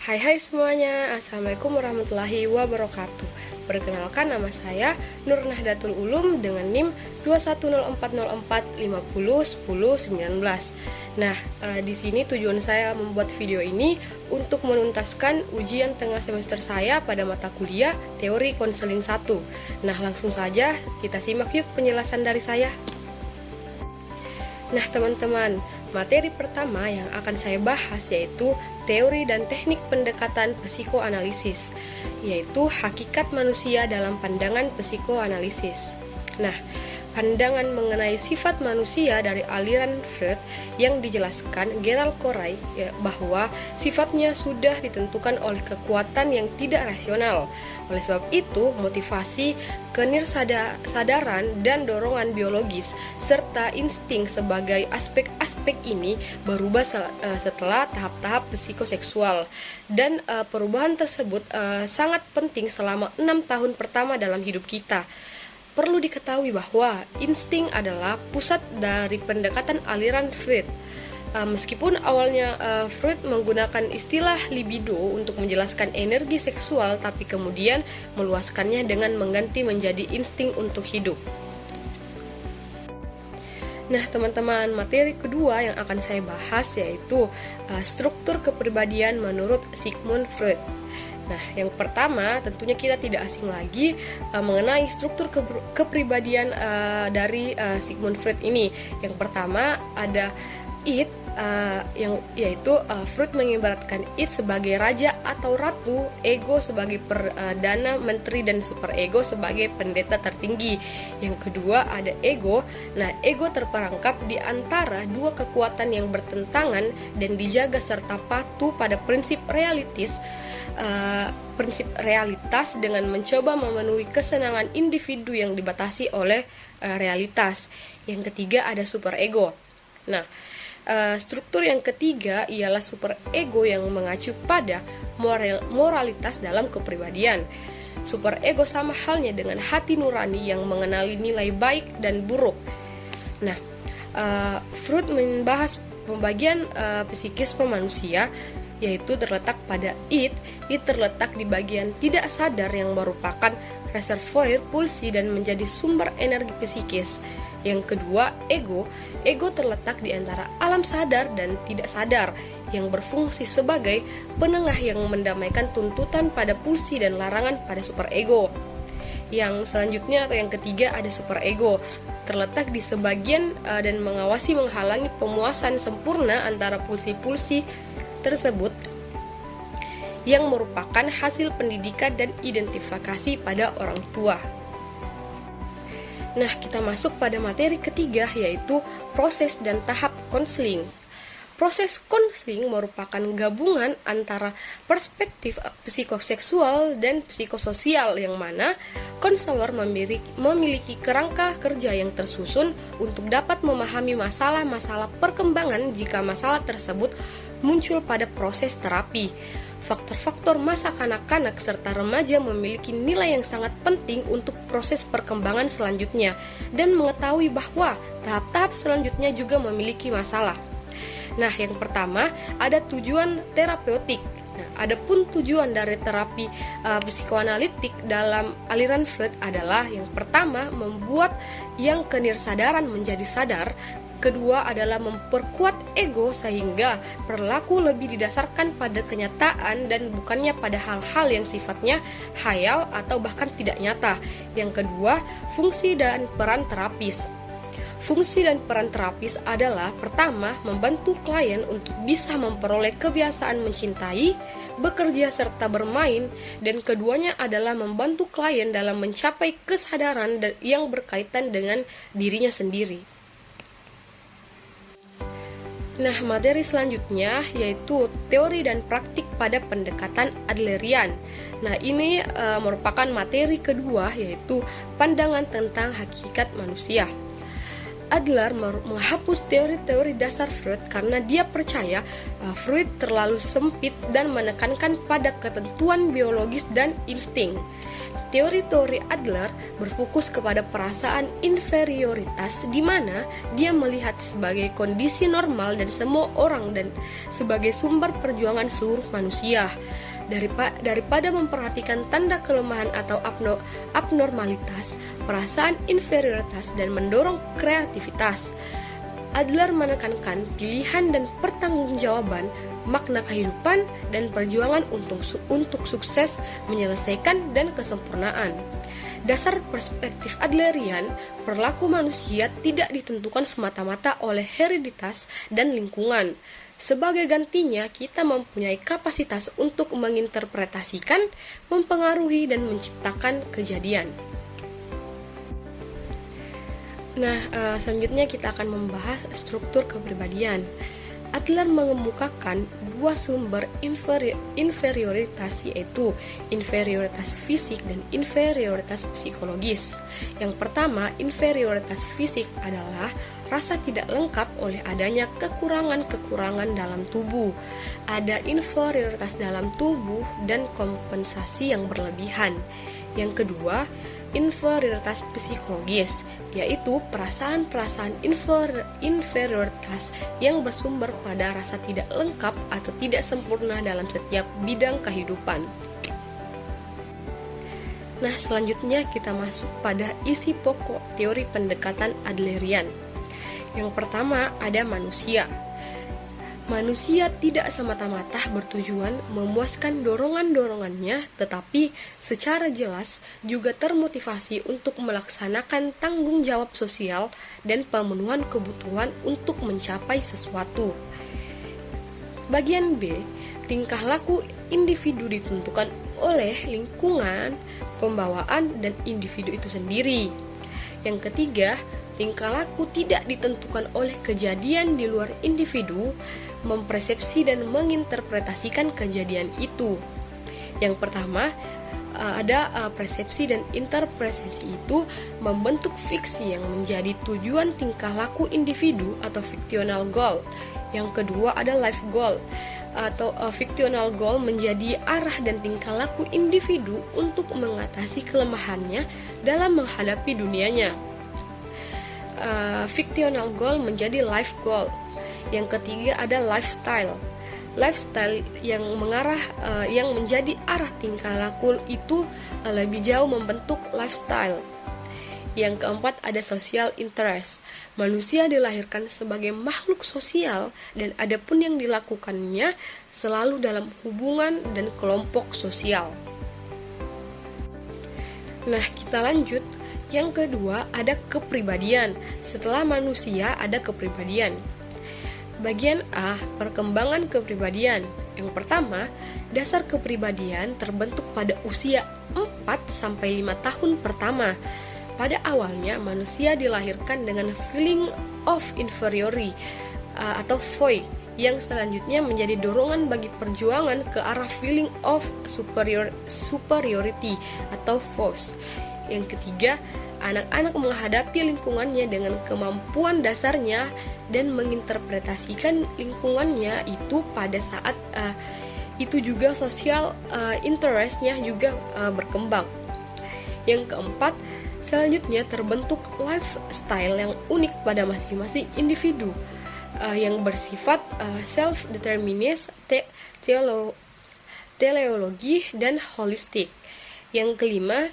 Hai semuanya, Assalamualaikum warahmatullahi wabarakatuh. Perkenalkan, nama saya Nur Nahdlatul Ulum dengan NIM 210404501019. Nah, di sini tujuan saya membuat video ini untuk menuntaskan ujian tengah semester saya pada mata kuliah Teori Konseling 1. Nah, langsung saja kita simak yuk penjelasan dari saya. Nah teman-teman, materi pertama yang akan saya bahas yaitu teori dan teknik pendekatan psikoanalisis, yaitu hakikat manusia dalam pandangan psikoanalisis. Nah, pandangan mengenai sifat manusia dari aliran Freud yang dijelaskan Gerald Corey bahwa sifatnya sudah ditentukan oleh kekuatan yang tidak rasional. Oleh sebab itu, motivasi, kenirsadaan, dan dorongan biologis serta insting sebagai aspek-aspek ini berubah setelah tahap-tahap psikoseksual, dan perubahan tersebut sangat penting selama 6 tahun pertama dalam hidup kita. Perlu diketahui bahwa insting adalah pusat dari pendekatan aliran Freud. Meskipun awalnya Freud menggunakan istilah libido untuk menjelaskan energi seksual, tapi kemudian meluaskannya dengan mengganti menjadi insting untuk hidup. Nah teman-teman, materi kedua yang akan saya bahas yaitu struktur kepribadian menurut Sigmund Freud. Nah, yang pertama tentunya kita tidak asing lagi mengenai struktur kepribadian dari Sigmund Freud ini. Yang pertama ada id, yang yaitu Freud mengibaratkan id sebagai raja atau ratu, ego sebagai perdana menteri, dan superego sebagai pendeta tertinggi. Yang kedua ada ego. Nah, ego terperangkap di antara dua kekuatan yang bertentangan dan dijaga serta patuh pada prinsip realitas dengan mencoba memenuhi kesenangan individu yang dibatasi oleh realitas. Yang ketiga ada superego. Nah, struktur yang ketiga ialah superego yang mengacu pada moralitas dalam kepribadian. Superego sama halnya dengan hati nurani yang mengenali nilai baik dan buruk. Nah, Freud membahas pembagian psikis manusia, yaitu terletak pada id terletak di bagian tidak sadar yang merupakan reservoir pulsi dan menjadi sumber energi psikis. Yang kedua, ego terletak di antara alam sadar dan tidak sadar yang berfungsi sebagai penengah yang mendamaikan tuntutan pada pulsi dan larangan pada superego. Yang selanjutnya atau yang ketiga ada superego, terletak di sebagian dan menghalangi pemuasan sempurna antara pulsi-pulsi tersebut yang merupakan hasil pendidikan dan identifikasi pada orang tua. Nah, kita masuk pada materi ketiga yaitu proses dan tahap konseling. Proses konseling merupakan gabungan antara perspektif psikoseksual dan psikososial, yang mana konselor memiliki kerangka kerja yang tersusun untuk dapat memahami masalah-masalah perkembangan jika masalah tersebut muncul pada proses terapi. Faktor-faktor masa kanak-kanak serta remaja memiliki nilai yang sangat penting untuk proses perkembangan selanjutnya, dan mengetahui bahwa tahap-tahap selanjutnya juga memiliki masalah. Nah, yang pertama ada tujuan terapeutik. Nah, adapun tujuan dari terapi psikoanalitik dalam aliran Freud adalah yang pertama membuat yang kenirsadaan menjadi sadar. Kedua adalah memperkuat ego sehingga perilaku lebih didasarkan pada kenyataan dan bukannya pada hal-hal yang sifatnya khayal atau bahkan tidak nyata. Yang kedua, fungsi dan peran terapis. Fungsi dan peran terapis adalah pertama, membantu klien untuk bisa memperoleh kebiasaan mencintai, bekerja serta bermain, dan keduanya adalah membantu klien dalam mencapai kesadaran yang berkaitan dengan dirinya sendiri. Nah, materi selanjutnya yaitu teori dan praktik pada pendekatan Adlerian. Nah, ini merupakan materi kedua yaitu pandangan tentang hakikat manusia. Adler menghapus teori-teori dasar Freud karena dia percaya Freud terlalu sempit dan menekankan pada ketentuan biologis dan insting. Teori-teori Adler berfokus kepada perasaan inferioritas di mana dia melihat sebagai kondisi normal dan semua orang dan sebagai sumber perjuangan seluruh manusia. Daripada memperhatikan tanda kelemahan atau abnormalitas, perasaan inferioritas dan mendorong kreativitas. Adler menekankan pilihan dan pertanggungjawaban, makna kehidupan, dan perjuangan untuk sukses, menyelesaikan, dan kesempurnaan. Dasar perspektif Adlerian, perilaku manusia tidak ditentukan semata-mata oleh hereditas dan lingkungan. Sebagai gantinya, kita mempunyai kapasitas untuk menginterpretasikan, mempengaruhi, dan menciptakan kejadian. Selanjutnya kita akan membahas struktur kepribadian. Adler mengemukakan dua sumber inferioritas, yaitu inferioritas fisik dan inferioritas psikologis. Yang pertama, inferioritas fisik adalah rasa tidak lengkap oleh adanya kekurangan-kekurangan dalam tubuh. Ada inferioritas dalam tubuh dan kompensasi yang berlebihan. Yang kedua, inferioritas psikologis, yaitu perasaan-perasaan inferioritas yang bersumber pada rasa tidak lengkap atau tidak sempurna dalam setiap bidang kehidupan. Selanjutnya kita masuk pada isi pokok teori pendekatan Adlerian. Yang pertama ada manusia. Manusia tidak semata-mata bertujuan memuaskan dorongan-dorongannya, tetapi secara jelas juga termotivasi untuk melaksanakan tanggung jawab sosial dan pemenuhan kebutuhan untuk mencapai sesuatu. Bagian B, tingkah laku individu ditentukan oleh lingkungan, pembawaan, dan individu itu sendiri. Yang ketiga, tingkah laku tidak ditentukan oleh kejadian di luar individu, mempersepsi dan menginterpretasikan kejadian itu. Yang pertama, ada persepsi dan interpretasi itu membentuk fiksi yang menjadi tujuan tingkah laku individu atau fictional goal. Yang kedua ada life goal atau fictional goal menjadi arah dan tingkah laku individu untuk mengatasi kelemahannya dalam menghadapi dunianya. Fictional goal menjadi life goal. Yang ketiga ada lifestyle yang yang menjadi arah tingkah laku itu lebih jauh membentuk lifestyle. Yang keempat ada social interest. Manusia dilahirkan sebagai makhluk sosial dan adapun yang dilakukannya selalu dalam hubungan dan kelompok sosial. Kita lanjut. Yang kedua ada kepribadian. Setelah manusia ada kepribadian. Bagian A, perkembangan kepribadian. Yang pertama, dasar kepribadian terbentuk pada usia 4-5 tahun pertama. Pada awalnya, manusia dilahirkan dengan feeling of inferiority atau void, yang selanjutnya menjadi dorongan bagi perjuangan ke arah feeling of superiority atau force. Yang ketiga, anak-anak menghadapi lingkungannya dengan kemampuan dasarnya dan menginterpretasikan lingkungannya itu pada saat itu juga social interestnya juga berkembang. Yang keempat, selanjutnya terbentuk lifestyle yang unik pada masing-masing individu yang bersifat self-determinist, teleologi, dan holistik. Yang kelima,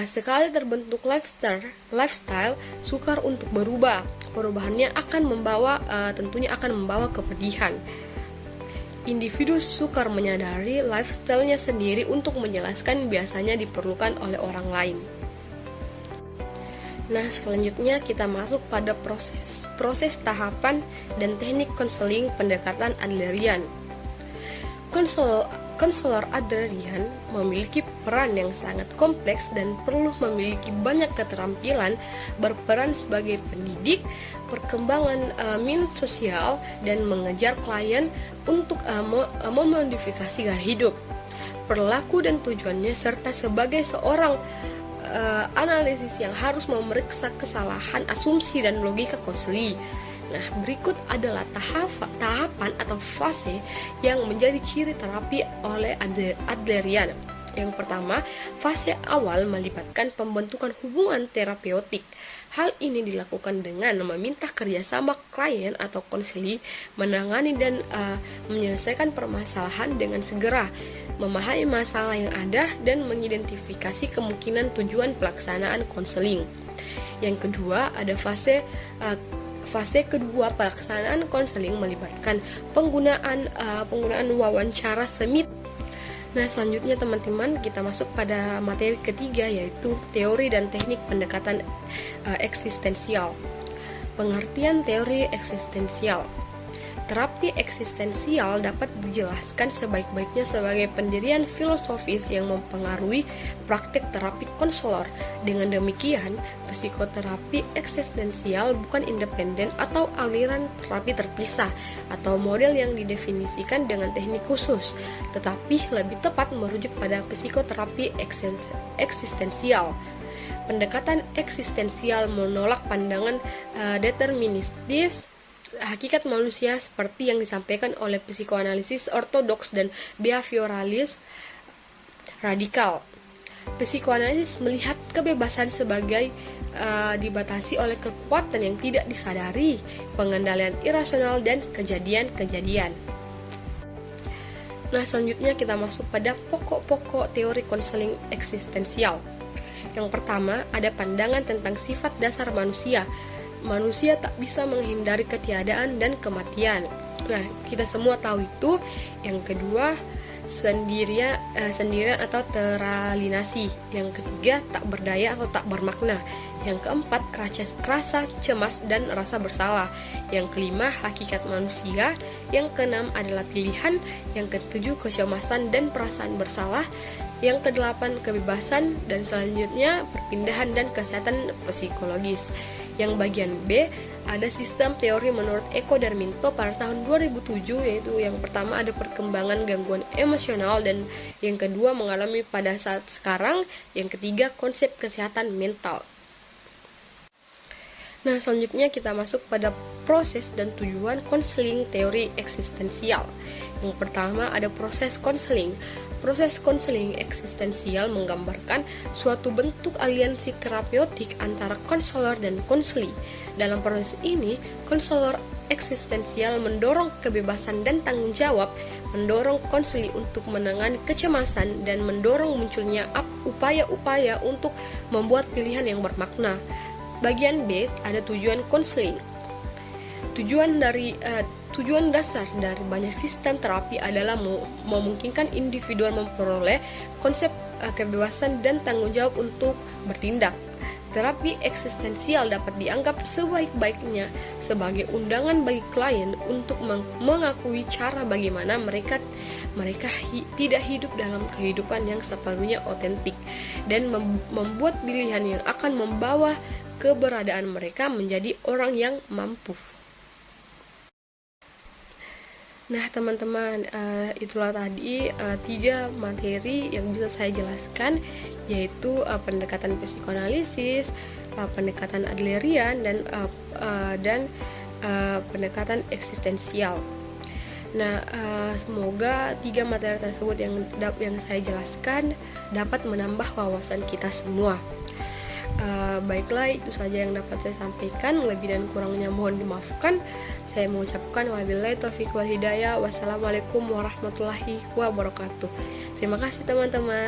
sekali terbentuk lifestyle sukar untuk berubah. Perubahannya tentunya akan membawa kepedihan. Individu sukar menyadari lifestyle-nya sendiri untuk menjelaskan biasanya diperlukan oleh orang lain. Selanjutnya kita masuk pada proses tahapan dan teknik konseling pendekatan Adlerian. Konselor Adlerian memiliki peran yang sangat kompleks dan perlu memiliki banyak keterampilan, berperan sebagai pendidik, perkembangan minat sosial, dan mengejar klien untuk memodifikasi gaya hidup, perilaku dan tujuannya, serta sebagai seorang analisis yang harus memeriksa kesalahan asumsi dan logika konseling. Nah, berikut adalah tahapan atau fase yang menjadi ciri terapi oleh Adlerian. Yang pertama, fase awal melibatkan pembentukan hubungan terapeutik. Hal ini dilakukan dengan meminta kerjasama klien atau konseling menangani dan menyelesaikan permasalahan dengan segera, memahami masalah yang ada, dan mengidentifikasi kemungkinan tujuan pelaksanaan konseling. Yang kedua, ada fase kedua pelaksanaan konseling melibatkan penggunaan wawancara semi. Nah, selanjutnya teman-teman, kita masuk pada materi ketiga, yaitu teori dan teknik pendekatan eksistensial. Pengertian teori eksistensial. Terapi eksistensial dapat dijelaskan sebaik-baiknya sebagai pendirian filosofis yang mempengaruhi praktek terapi konselor. Dengan demikian, psikoterapi eksistensial bukan independen atau aliran terapi terpisah atau model yang didefinisikan dengan teknik khusus, tetapi lebih tepat merujuk pada psikoterapi eksistensial. Pendekatan eksistensial menolak pandangan deterministis hakikat manusia seperti yang disampaikan oleh psikoanalisis ortodoks dan behavioralis radikal. Psikoanalisis melihat kebebasan sebagai dibatasi oleh kekuatan yang tidak disadari, pengendalian irasional, dan kejadian-kejadian. Nah, selanjutnya kita masuk pada pokok-pokok teori konseling eksistensial. Yang pertama, ada pandangan tentang sifat dasar manusia. Manusia tak bisa menghindari ketiadaan dan kematian. Nah, kita semua tahu itu. Yang kedua, sendirian atau teralinasi. Yang ketiga, tak berdaya atau tak bermakna. Yang keempat, rasa cemas dan rasa bersalah. Yang kelima, hakikat manusia. Yang keenam adalah pilihan. Yang ketujuh, kecemasan dan perasaan bersalah. Yang kedelapan, kebebasan. Dan selanjutnya, perpindahan dan kesehatan psikologis. Yang bagian B, ada sistem teori menurut Eko Darminto pada tahun 2007, yaitu yang pertama ada perkembangan gangguan emosional, dan yang kedua mengalami pada saat sekarang, yang ketiga konsep kesehatan mental. Nah, selanjutnya kita masuk pada proses dan tujuan konseling teori eksistensial. Yang pertama ada proses konseling. Proses konseling eksistensial menggambarkan suatu bentuk aliansi terapeutik antara konselor dan konseli. Dalam proses ini, konselor eksistensial mendorong kebebasan dan tanggung jawab, mendorong konseli untuk menangani kecemasan, dan mendorong munculnya upaya-upaya untuk membuat pilihan yang bermakna. Bagian B ada tujuan konseling. Tujuan dasar dari banyak sistem terapi adalah memungkinkan individual memperoleh konsep kebebasan dan tanggung jawab untuk bertindak. Terapi eksistensial dapat dianggap sebaik-baiknya sebagai undangan bagi klien untuk mengakui cara bagaimana mereka tidak hidup dalam kehidupan yang sepenuhnya otentik, dan membuat pilihan yang akan membawa keberadaan mereka menjadi orang yang mampu. Nah, teman-teman, itulah tadi 3 materi yang bisa saya jelaskan, yaitu pendekatan psikoanalisis, pendekatan Adlerian, dan pendekatan eksistensial. Nah, semoga 3 materi tersebut yang saya jelaskan dapat menambah wawasan kita semua. Baiklah, itu saja yang dapat saya sampaikan. Lebih dan kurangnya mohon dimaafkan. Saya mengucapkan wabillahi taufiq wal hidayah. Wassalamualaikum warahmatullahi wabarakatuh. Terima kasih teman-teman.